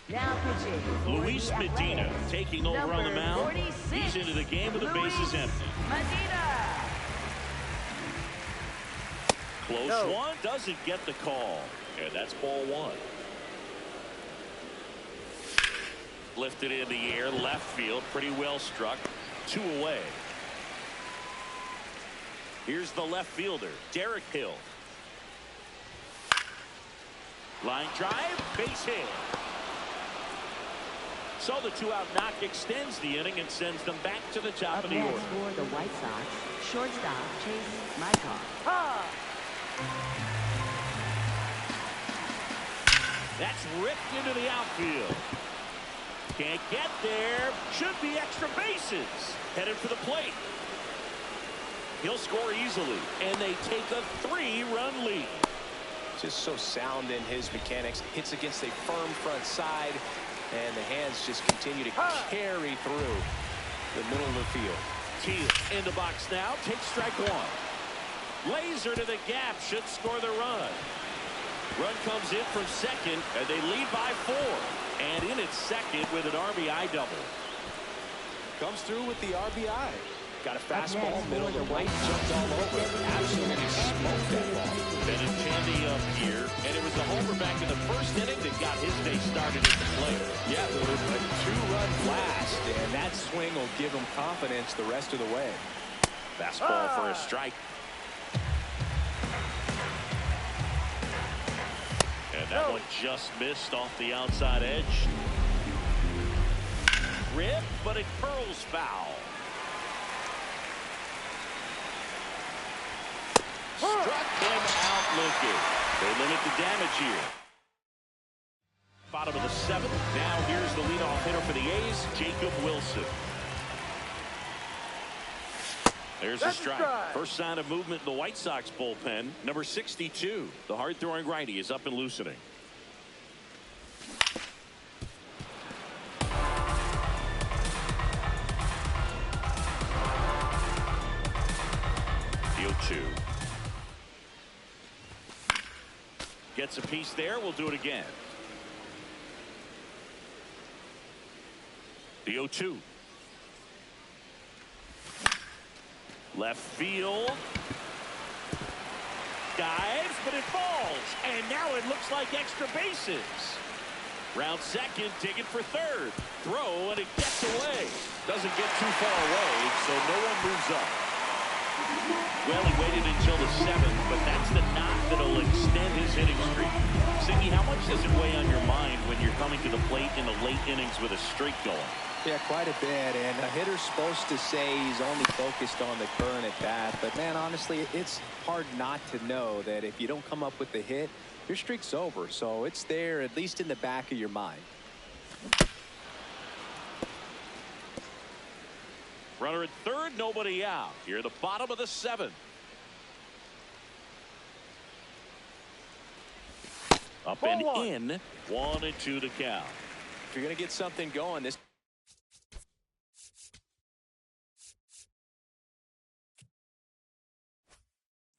Now pitching. Luis Medina taking over on the mound. 46, He's into the game with the bases empty. Medina. Close one, doesn't get the call. And that's ball one. Lifted in the air, left field, pretty well struck. 2 away. Here's the left fielder, Derek Hill. Line drive, base hit. So the 2-out knock extends the inning and sends them back to the top of the order. For the White Sox, shortstop Chase Mycock. That's ripped into the outfield. Can't get there. Should be extra bases. Headed for the plate. He'll score easily, and they take a 3-run lead. Just so sound in his mechanics. Hits against a firm front side, and the hands just continue to carry through the middle of the field. Teal in the box now. Takes strike one. Laser to the gap. Should score the run. Run comes in from second, and they lead by 4. And in at second with an RBI double. Comes through with the RBI. Got a fastball, middle of the right, jumped all over it. Absolutely smoked that ball. Benintendi up here, and it was the homer back in the first inning that got his day started at the plate. Yeah, it was a 2-run blast, and that swing will give him confidence the rest of the way. Fastball for a strike. And that one just missed off the outside edge. Rip, but it curls foul. Struck him out looking. They limit the damage here. Bottom of the 7th. Now here's the leadoff hitter for the A's, Jacob Wilson. There's a strike. First sign of movement in the White Sox bullpen. Number 62. The hard-throwing righty is up and loosening. The 0-2. Gets a piece there. We'll do it again. The 0-2. Left field. Dives, but it falls. And now it looks like extra bases. Round second, digging for third. Throw, and it gets away. Doesn't get too far away, so no one moves up. Well, he waited until the 7th, but that's the knock that'll extend his hitting streak. Siggy, how much does it weigh on your mind when you're coming to the plate in the late innings with a streak going? Yeah, quite a bit, and a hitter's supposed to say he's only focused on the current at bat, but man, honestly, it's hard not to know that if you don't come up with the hit, your streak's over, so it's there at least in the back of your mind. Runner at third, nobody out. Here at the bottom of the 7th. Up and in, 1-2 to count. If you're going to get something going, this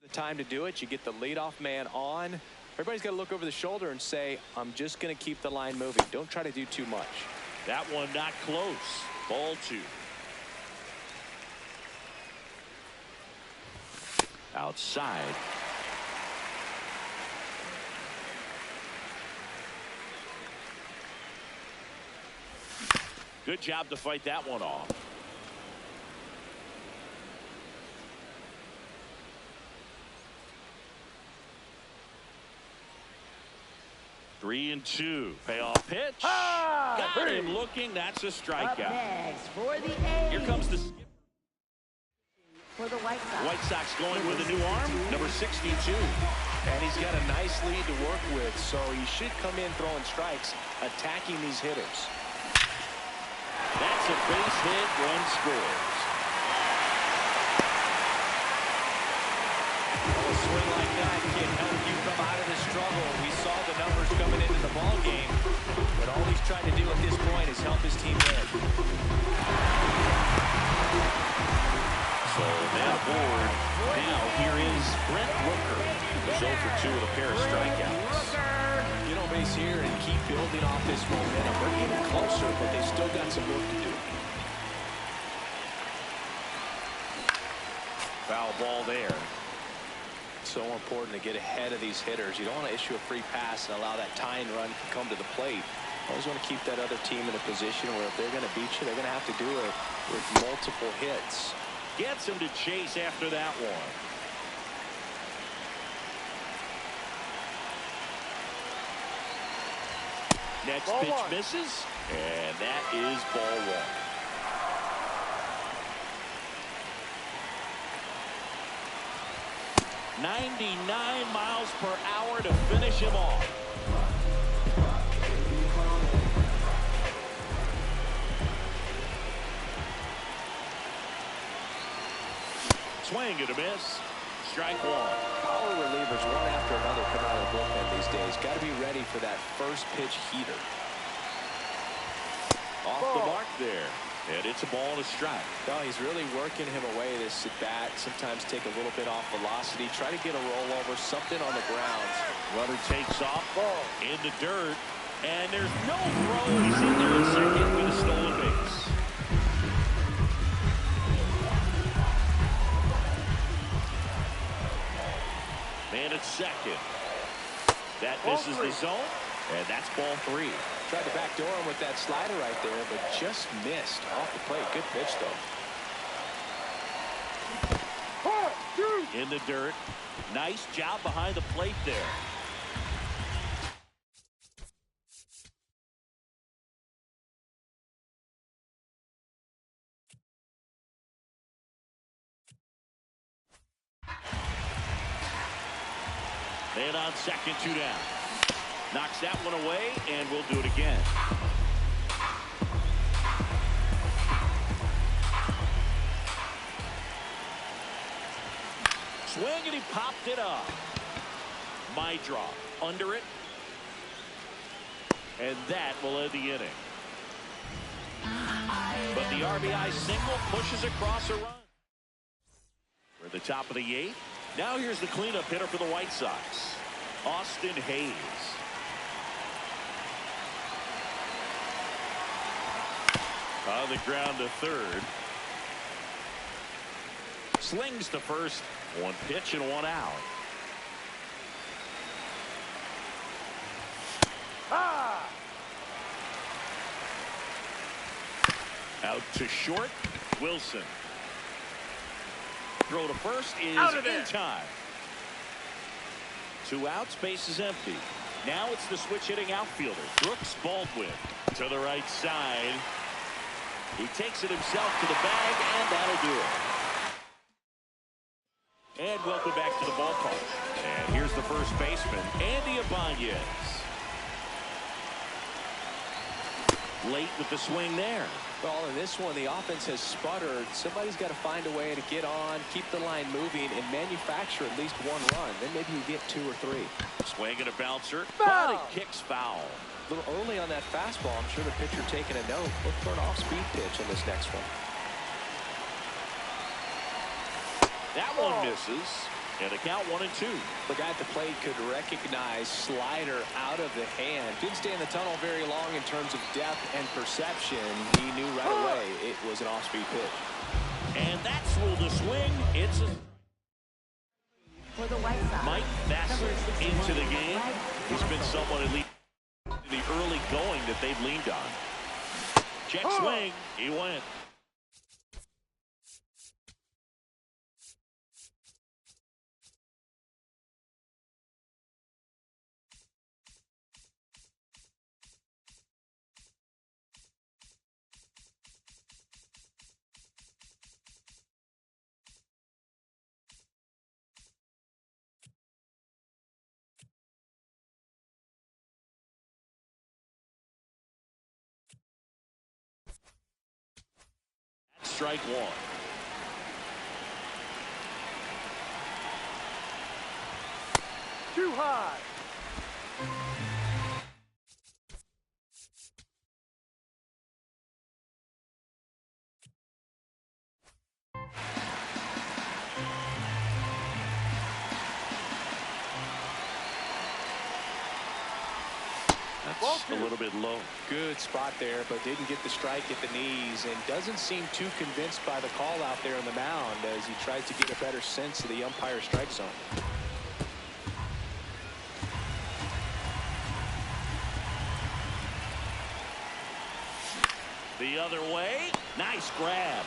the time to do it. You get the leadoff man on. Everybody's got to look over the shoulder and say, I'm just going to keep the line moving. Don't try to do too much. That one not close. Ball 2. Outside. Good job to fight that one off. Three and 2. Payoff pitch. Got him looking. That's a strikeout. Up next for the A's. Here comes the For the White Sox. White Sox going with a new arm, number 62. And he's got a nice lead to work with, so he should come in throwing strikes, attacking these hitters. That's a base hit. One scores. A swing like that can help you come out of the struggle. We saw the numbers coming into the ball game, but all he's trying to do at this point is help his team win. So man aboard. Now here is Brent Rooker, who's 0 for 2 with a pair of strikeouts. You know, base here and keep building off this momentum. We're getting closer, but they still got some work to do. Foul ball there. So important to get ahead of these hitters. You don't want to issue a free pass and allow that tying run to come to the plate. Always want to keep that other team in a position where if they're going to beat you, they're going to have to do it with multiple hits. Gets him to chase after that one. Next Ball pitch one. misses, and that is ball one. .99 miles per hour to finish him off. Swing and a miss. Strike one. Power relievers one after another come out of the bullpen these days. Got to be ready for that first pitch heater. Off the mark there. And it's a ball and a strike. No, he's really working him away this at bat. Sometimes take a little bit off velocity. Try to get a rollover, something on the ground. Runner takes off in the dirt. And there's no throw. He's in there in second with a stolen base. Man at second. That misses the zone. And that's ball three. Tried to backdoor him with that slider right there, but just missed off the plate. Good pitch, though. In the dirt. Nice job behind the plate there. Man on second, 2 down. Knocks that one away, and we'll do it again. Swing, and he popped it up. My drop. Under it. And that will end the inning. But the RBI single pushes across a run. We're at the top of the 8th. Now here's the cleanup hitter for the White Sox, Austin Hayes. On the ground to third. Slings to first. 1 pitch and 1 out. Out to short. Wilson. Throw to first is in time. 2 outs, base is empty. Now it's the switch hitting outfielder, Brooks Baldwin, to the right side. He takes it himself to the bag, and that'll do it. And welcome back to the ballpark. And here's the first baseman, Andy Ibanez. Late with the swing there. Well, in this one, the offense has sputtered. Somebody's got to find a way to get on, keep the line moving, and manufacture at least 1 run. Then maybe you get 2 or 3. Swing and a bouncer. Body kicks foul. A little early on that fastball. I'm sure the pitcher taking a note. Look for an off-speed pitch on this next one. That one misses. And a count 1 and 2. The guy at the plate could recognize slider out of the hand. Didn't stay in the tunnel very long in terms of depth and perception. He knew right away it was an off-speed pitch. And that's ruled a swing. It's a... For the White Sox, Mike Bassett into the game. He's been somewhat elite in the early going that they've leaned on. Check swing. He went. Strike 1. Too high. a little bit low. Good spot there, but didn't get the strike at the knees, and doesn't seem too convinced by the call out there on the mound as he tries to get a better sense of the umpire's strike zone. The other way. Nice grab.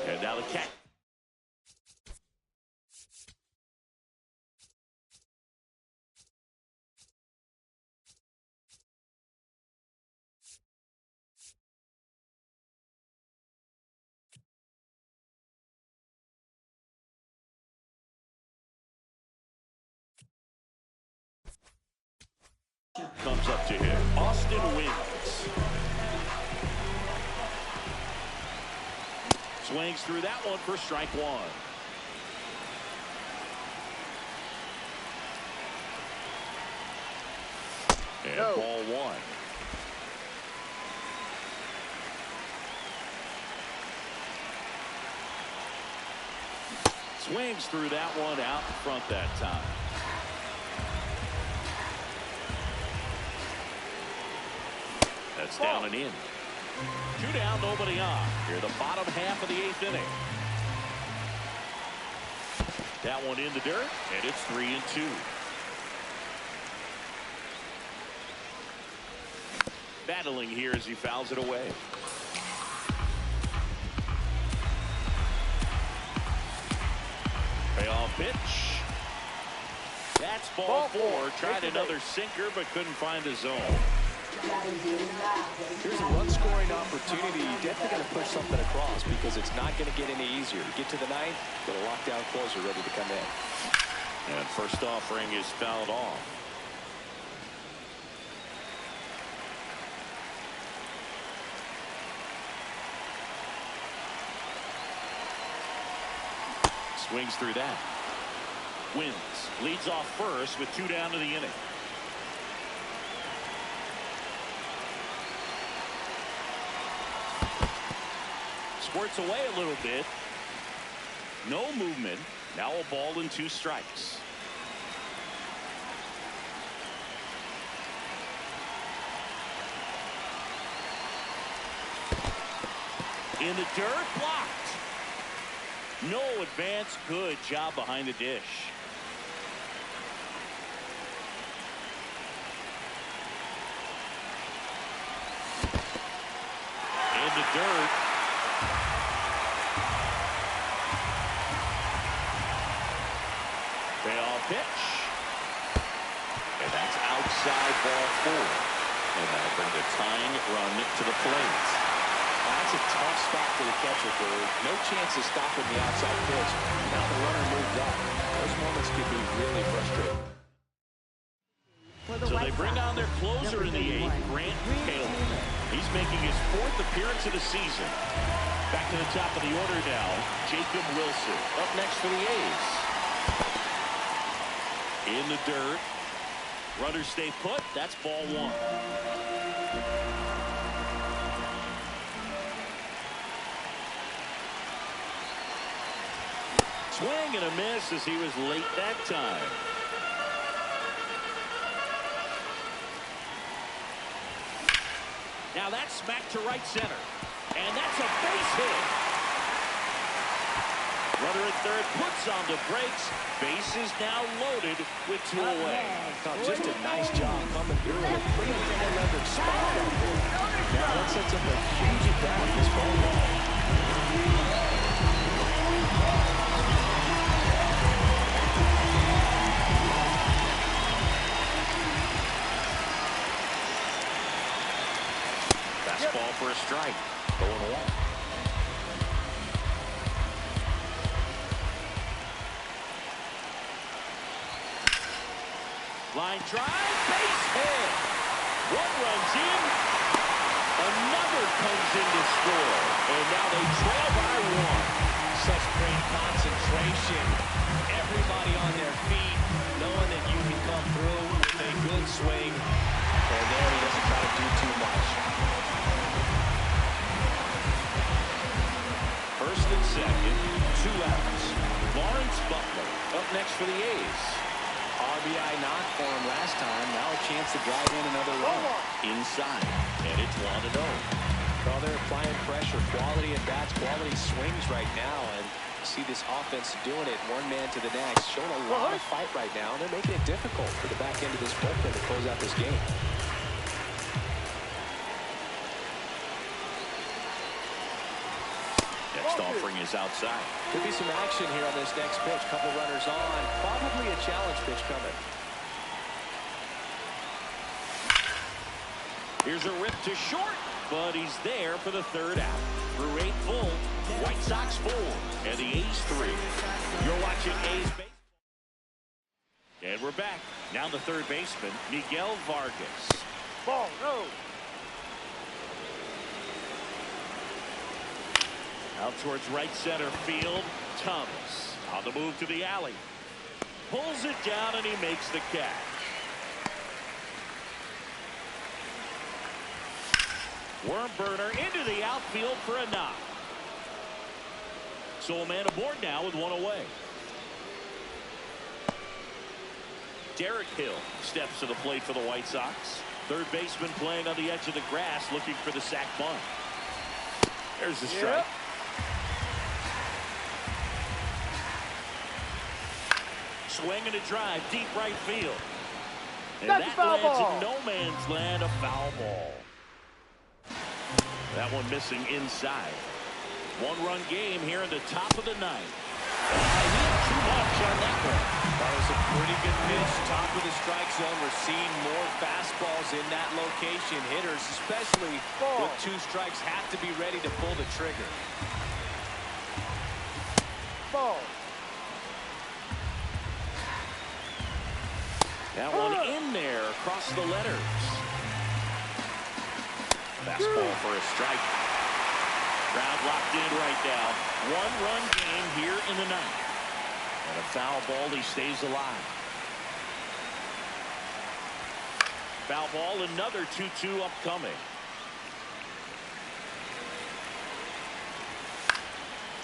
And now the catch. Comes up to hit. Austin wins. Swings through that one for strike one. And ball one. Swings through that one out in front that time. That's down and in. 2 down, nobody on. Here, the bottom half of the 8th inning. That one in the dirt, and it's 3-2. Battling here as he fouls it away. Payoff pitch. That's ball four. Tried another sinker, but couldn't find a zone. Here's a run-scoring opportunity. You definitely got to push something across because it's not going to get any easier. Get to the ninth, get a lockdown closer ready to come in. And first offering is fouled off. Swings through that. Wins. Leads off first with 2 down to the inning. Squirts away a little bit. No movement. Now a ball and 2 strikes. In the dirt, blocked. No advance. Good job behind the dish. In the dirt. Payoff pitch. And that's outside ball 4. And that'll bring the tying run to the plate. That's a tough spot for the catcher, Bird. No chance of stopping the outside pitch. Now the runner moved up. Those moments can be really frustrating. So they bring on their closer in the 8th, Grant Taylor. He's making his 4th appearance of the season. Back to the top of the order now, Jacob Wilson. Up next for the A's. In the dirt. Runners stay put. That's ball 1. Swing and a miss as he was late that time. Now that's smacked to right center. And that's a base hit. Runner at third puts on the brakes. Base is now loaded with 2 away. Just a nice job coming through and putting it in another spot. Now that sets up a huge advantage this ball game. Fastball for a strike. 0-1. Line drive, base hit. One runs in, another comes in to score, and now they trail by 1. Such great concentration. Everybody on their feet, knowing that you can come through with a good swing. And there he doesn't try to do too much. First and second, 2 outs. Lawrence Butler up next for the A's. On RBI knock for him last time. Now a chance to drive in another run. Inside, and it's 1-0. Well, they're applying pressure. Quality at bats, quality swings right now. And you see this offense doing it one man to the next. Showing a lot of fight right now. And they're making it difficult for the back end of this bullpen to close out this game. Next offering is outside. Could be some action here on this next pitch. Couple runners on. Probably a challenge pitch coming. Here's a rip to short, but he's there for the third out. Through 8 full, White Sox 4, and the A's 3. You're watching A's baseball. And we're back. Now the third baseman, Miguel Vargas. Ball, no. Out towards right center field. Thomas on the move to the alley. Pulls it down and he makes the catch. Worm burner into the outfield for a knock. So a man aboard now with one away. Derek Hill steps to the plate for the White Sox. Third baseman playing on the edge of the grass looking for the sac bunt. There's the strike. Yep. Swing and a drive, deep right field. And That's that a foul lands ball. in no man's land, a foul ball. That one missing inside. One-run game here in the top of the ninth. He hit too much on that one. That was a pretty good pitch. Top of the strike zone. We're seeing more fastballs in that location. Hitters, especially with 2 strikes, have to be ready to pull the trigger. Ball. That one in there across the letters. Fastball for a strike. Crowd locked in right now. One-run game here in the ninth. And a foul ball, he stays alive. Foul ball, another 2-2 upcoming.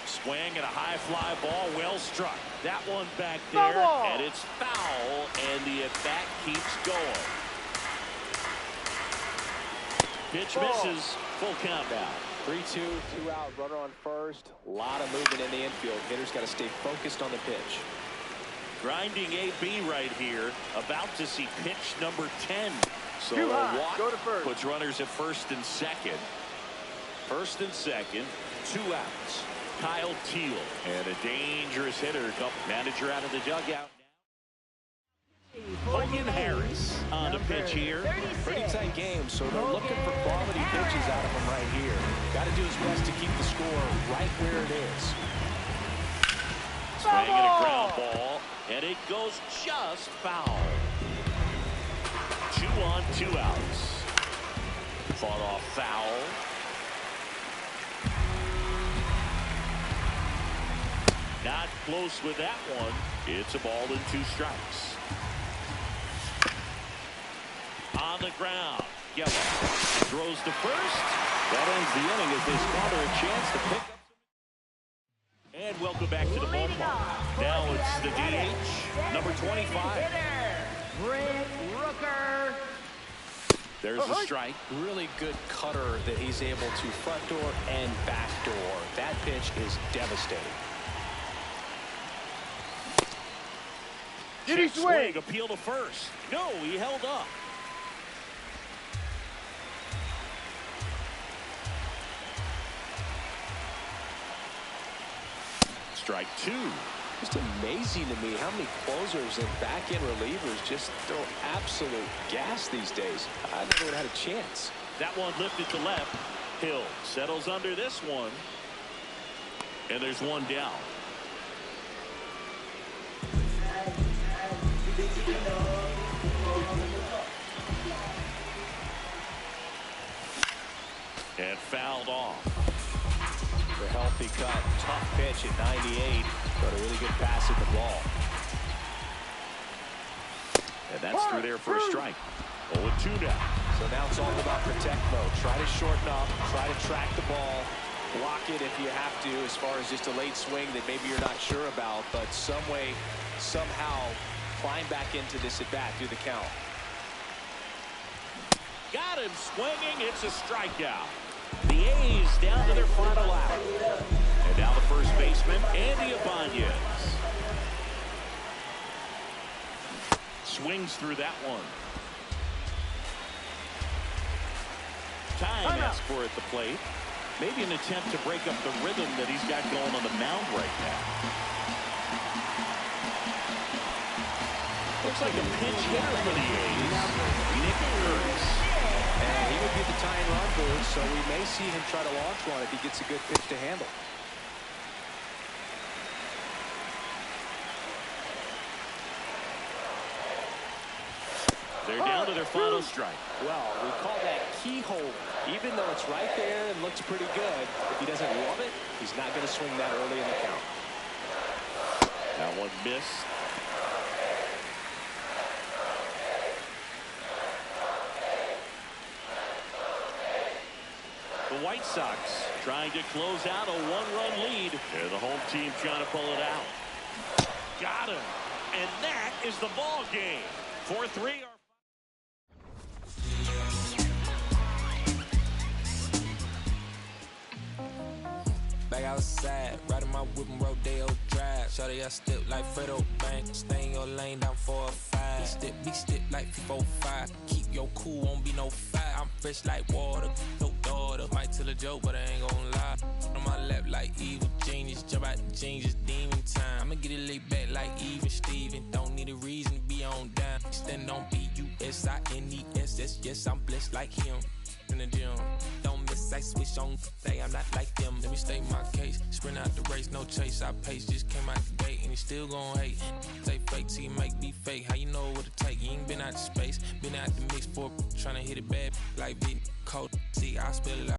Swing and a high fly ball, well struck. That one back there, and it's foul, and the at-bat keeps going. Pitch misses, full count now. 3-2, 2 out, runner on first. A lot of movement in the infield. Hitters got to stay focused on the pitch. Grinding AB right here, about to see pitch number 10. So Too high. a walk Go to first. puts runners at first and second. First and second, 2 outs. Kyle Teal, and a dangerous hitter. Manager out of the dugout. Hogan Harris on the pitch here. Pretty tight game, so they're looking for quality pitches out of him right here. Got to do his best to keep the score right where it is. Swinging a ground ball, and it goes just foul. 2 on, 2 outs. Fought off foul. Not close with that one. It's a ball and 2 strikes. On the ground, Geller throws to first. That ends the inning as they squander a chance to pick up. And welcome back to the ballpark. Now it's the DH, number 25. Rick Rooker. There's a strike. Really good cutter that he's able to front door and back door. That pitch is devastating. Did he swing? Appeal to first. No, he held up. Strike 2. Just amazing to me how many closers and back-end relievers just throw absolute gas these days. I never would have had a chance. That one lifted to left. Hill settles under this one. And there's one down. And fouled off. The healthy cut, tough pitch at 98, but a really good pass at the ball. And that's through there for a strike. 0-2 now. So now it's all about protect mode. Try to shorten up, try to track the ball, block it if you have to, as far as just a late swing that maybe you're not sure about, but some way, somehow climb back into this at bat through the count. Got him swinging. It's a strikeout. The A's down to their final out. And now the first baseman, Andy Ibanez. Swings through that one. Time asked for at the plate. Maybe an attempt to break up the rhythm that he's got going on the mound right now. Looks like a pinch hitter for the A's. Nick Kurtz. And he would be the tying run boost, so we may see him try to launch one if he gets a good pitch to handle. They're down to their final strike. Well, we call that keyhole. Even though it's right there and looks pretty good, if he doesn't love it, he's not going to swing that early in the count. That one missed. The White Sox trying to close out a one-run lead. And the home team trying to pull it out. Got him. And that is the ball game. 4-3. Back outside, riding my whip and Rodeo Drive. Shawty, I step like Fredo Bank. Stay in your lane down 4 or 5. Big step like 4-5. Keep your cool, won't be no fight. I'm fresh like water, no daughter. Might tell a joke, but I ain't gon' lie. On my lap like evil genius. Jump out the jeans, just demon time. I'ma get it laid back like even Steven. Don't need a reason to be on down. Stand on BUSINES. Yes, I'm blessed like him. In the gym, don't miss, I switch on. Say I'm not like them. Let me state my case. Sprint out the race, no chase. I pace, just came out the gate, and he still gon' hate. Say fake till you make me fake. How you know what to take? You ain't been out the space, been out the mix for trying to hit it bad like big cold. See, I spill it out.